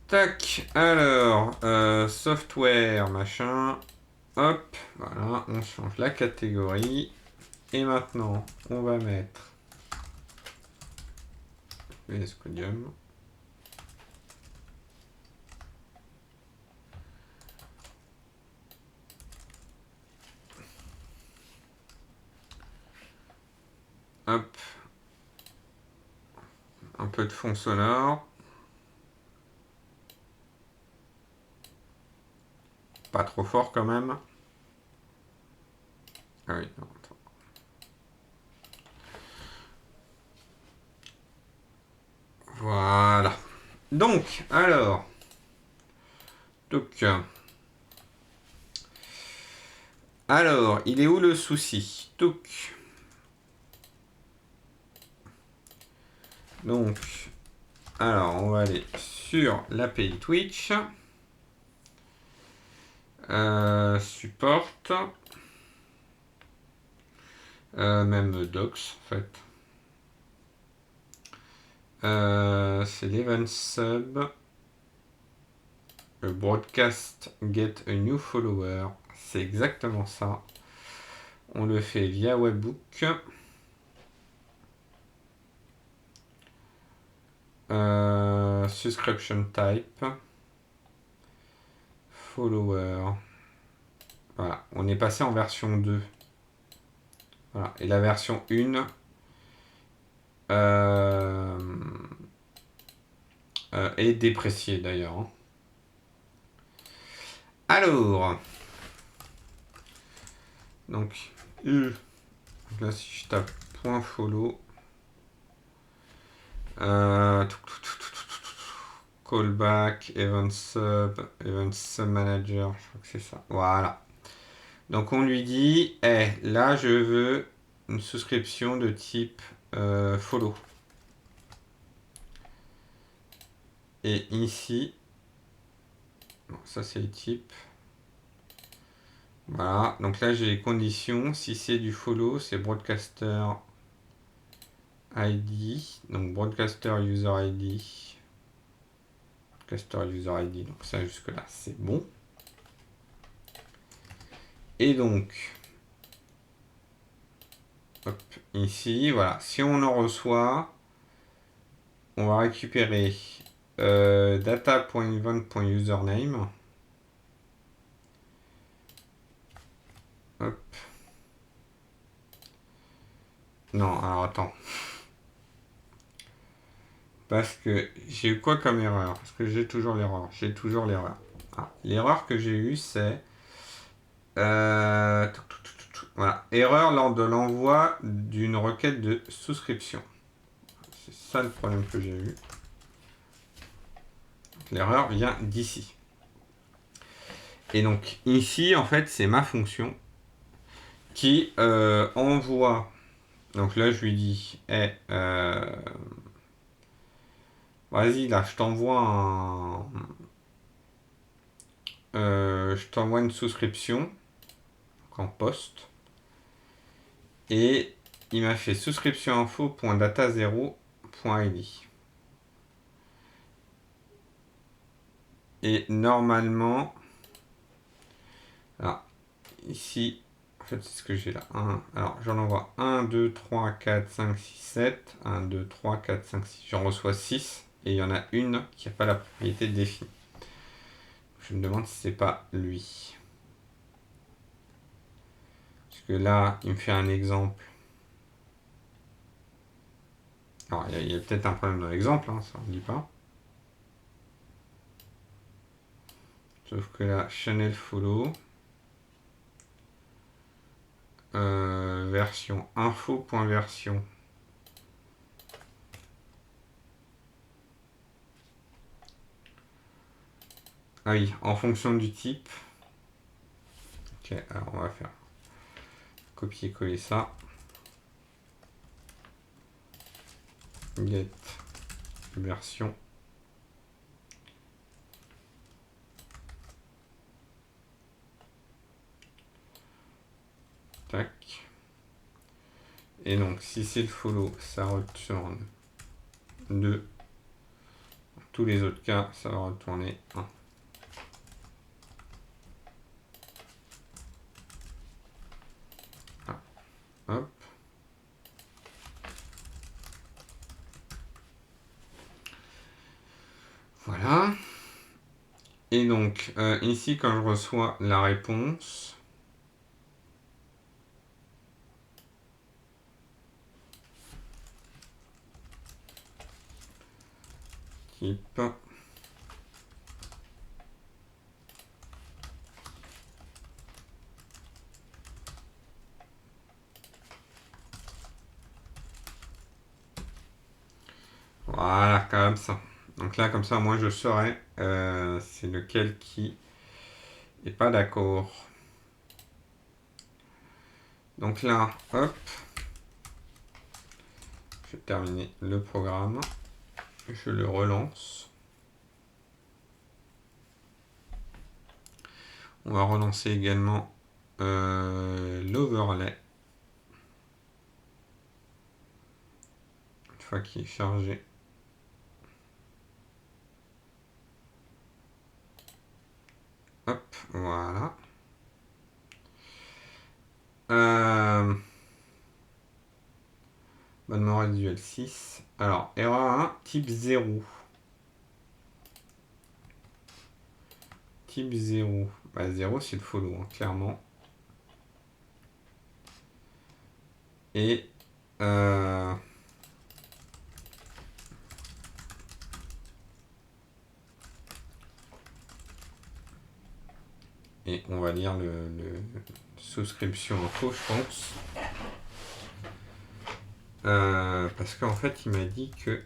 Tac, alors, software, machin. Hop, voilà, on change la catégorie. Et maintenant, on va mettre VS Codium. Hop. Un peu de fond sonore. Pas trop fort quand même. Ah oui, non, attends. Voilà. Donc, alors. Alors, il est où le souci? Donc, alors, on va aller sur l'API Twitch. Support. Même docs, en fait. C'est l'event sub. Broadcast get a new follower. C'est exactement ça. On le fait via webbook. Subscription type. Follower. Voilà, on est passé en version 2. Voilà, et la version 1 est dépréciée d'ailleurs. Hein. Alors, donc là si je tape .follow, callback, event sub manager, je crois que c'est ça. Voilà. Donc on lui dit, là je veux une souscription de type follow. Et ici, bon, ça c'est le type. Voilà, donc là j'ai les conditions. Si c'est du follow, c'est broadcaster ID. Donc broadcaster user ID. Broadcaster user ID. Donc ça jusque là c'est bon. Et donc, hop, ici, voilà. Si on en reçoit, on va récupérer data.event.username. Hop. Non, alors attends. Parce que j'ai eu quoi comme erreur? Parce que j'ai toujours l'erreur. Ah, l'erreur que j'ai eue, c'est... voilà. Erreur lors de l'envoi d'une requête de souscription. C'est ça le problème que j'ai eu. L'erreur vient d'ici. Et donc ici, en fait, c'est ma fonction qui envoie. Donc là, je lui dis, vas-y, là, je t'envoie une souscription en poste. Et il m'a fait souscription info.data0.id. Et normalement, alors, ici, en fait, c'est ce que j'ai là. Alors, j'en envoie 1, 2, 3, 4, 5, 6, 7. 1, 2, 3, 4, 5, 6. J'en reçois 6. Et il y en a une qui n'a pas la propriété définie. Je me demande si c'est pas lui. Parce que là, il me fait un exemple. Alors, il y a peut-être un problème dans l'exemple, hein, ça on ne dit pas. Sauf que là, channel follow. Version info.version. Ah oui, en fonction du type. Ok, alors on va faire copier-coller ça. Get version. Tac. Et donc, si c'est le follow, ça retourne 2. Tous les autres cas, ça va retourner 1. Ah, hop. Voilà. Et donc, ici, quand je reçois la réponse, type, voilà, comme ça. Donc là, comme ça, moi, je saurais c'est lequel qui n'est pas d'accord. Donc là, hop, je vais terminer le programme. Je le relance. On va relancer également l'overlay. Une fois qu'il est chargé. Hop, voilà. Bonnement résiduel 6. Alors, erreur 1, type 0. Type 0. Bah, 0, c'est le follow, hein, clairement. Et et on va lire le souscription info, je pense. Parce qu'en fait, il m'a dit que...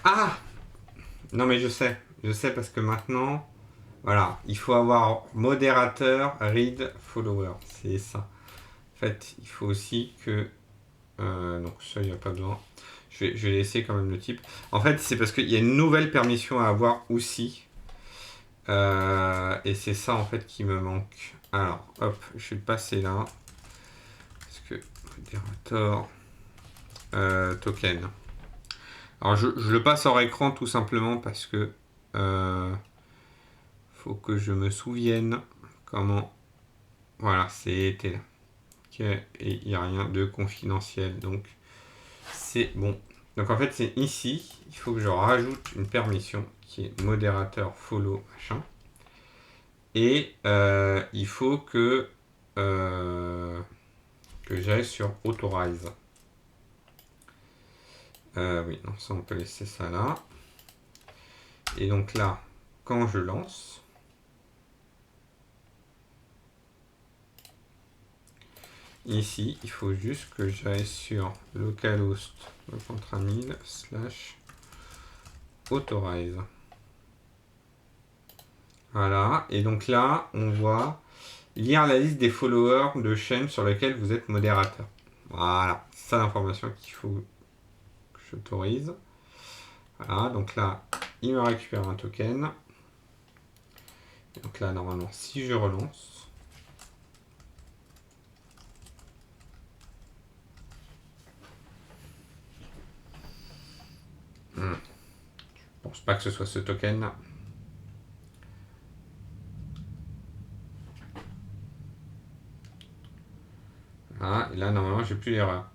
Ah! Non, mais je sais parce que maintenant, voilà, il faut avoir modérateur, read, follower. C'est ça. En fait, il faut aussi que... donc ça, il n'y a pas besoin. Je vais laisser quand même le type. En fait, c'est parce qu'il y a une nouvelle permission à avoir aussi. Et c'est ça, en fait, qui me manque. Alors, hop, je vais le passer là. Parce que... Modérateur... token. Alors, je le passe hors écran tout simplement parce que... faut que je me souvienne comment... Voilà, c'était là. Okay. Et il n'y a rien de confidentiel, donc c'est bon. Donc en fait, c'est ici, il faut que je rajoute une permission qui est modérateur follow machin. Et il faut que j'aille sur authorize. Oui, non, ça on peut laisser ça là. Et donc là, quand je lance, ici, il faut juste que j'aille sur localhost contrat 1000 / authorize. Voilà, et donc là, on voit lire la liste des followers de chaînes sur lesquelles vous êtes modérateur. Voilà, c'est ça l'information qu'il faut que j'autorise. Voilà, donc là, il me récupère un token. Et donc là, normalement, si je relance, je pense pas que ce soit ce token. Voilà, et là, normalement, j'ai plus l'erreur.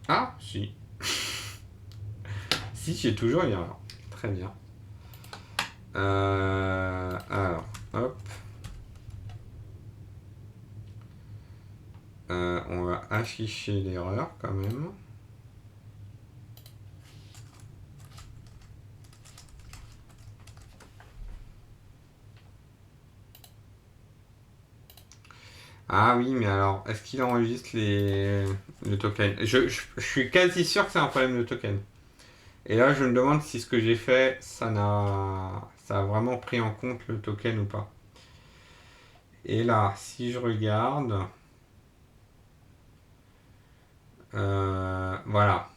Ah, si. Si, j'ai toujours une erreur. Très bien. Alors, hop. On va afficher l'erreur quand même. Ah oui, mais alors, est-ce qu'il enregistre le token? Je suis quasi sûr que c'est un problème de token. Et là, je me demande si ce que j'ai fait, ça a vraiment pris en compte le token ou pas. Et là, si je regarde, voilà.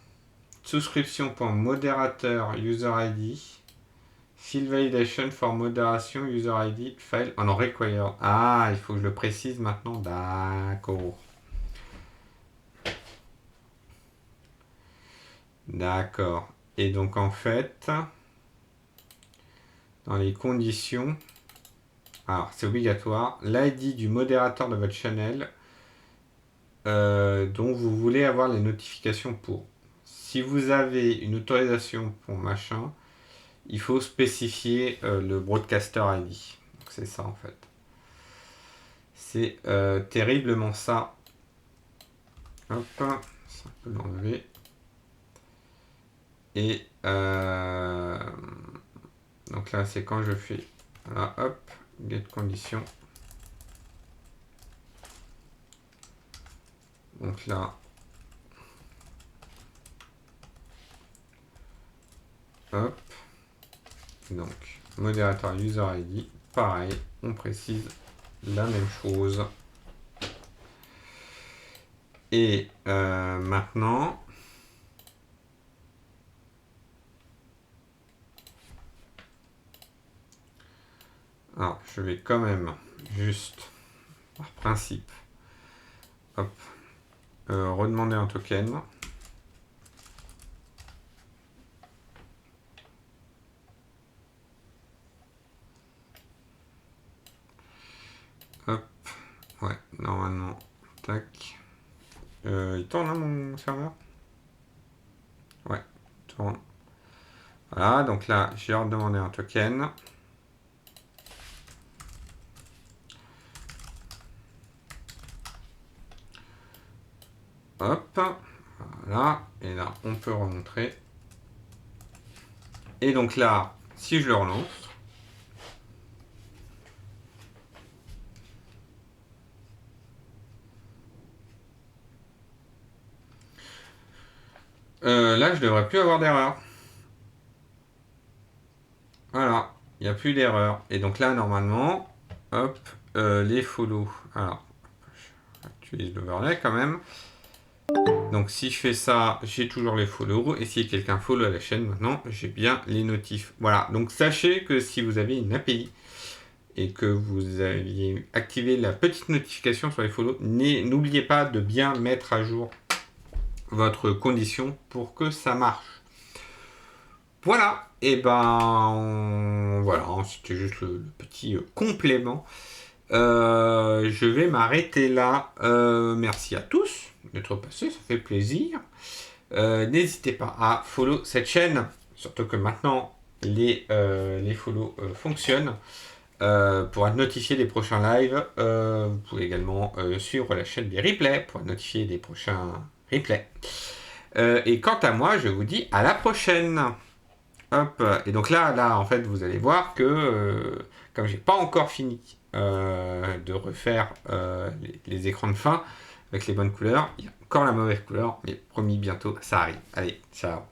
Souscription.modérateur user ID. Field validation for moderation user ID file on required. Ah, il faut que je le précise maintenant. D'accord. D'accord. Et donc en fait, dans les conditions, alors c'est obligatoire, l'ID du modérateur de votre channel dont vous voulez avoir les notifications pour. Si vous avez une autorisation pour machin, il faut spécifier le broadcaster ID. Donc c'est ça en fait. C'est terriblement ça. Hop, ça peut l'enlever. Et donc là c'est quand je fais voilà, hop, get condition. Donc là, hop, donc modérateur user ID, pareil, on précise la même chose. Et maintenant, alors je vais quand même juste par principe, hop, redemander un token. Hop, ouais, normalement, tac. Il tourne hein, mon serveur? Ouais, il tourne. Voilà, donc là, j'ai redemandé un token. Hop, voilà, et là, on peut remontrer. Et donc là, si je le relance, là, je devrais plus avoir d'erreur. Voilà, il n'y a plus d'erreur. Et donc là, normalement, hop, les follow. Alors, j'utilise l'overlay quand même. Donc si je fais ça, j'ai toujours les follow. Et si quelqu'un follow à la chaîne, maintenant, j'ai bien les notifs. Voilà, donc sachez que si vous avez une API et que vous aviez activé la petite notification sur les follow, n'oubliez pas de bien mettre à jour votre condition pour que ça marche. Voilà, et ben voilà, c'était juste le petit complément. Je vais m'arrêter là. Merci à tous d'être passés, ça fait plaisir. N'hésitez pas à follow cette chaîne, surtout que maintenant les follow fonctionnent. Pour être notifié des prochains lives, vous pouvez également suivre la chaîne des replays pour être notifié des prochains replays. Et quant à moi, je vous dis à la prochaine. Hop. Et donc là, en fait, vous allez voir que comme j'ai pas encore fini de refaire les écrans de fin avec les bonnes couleurs, il y a encore la mauvaise couleur, mais promis bientôt, ça arrive. Allez, ciao.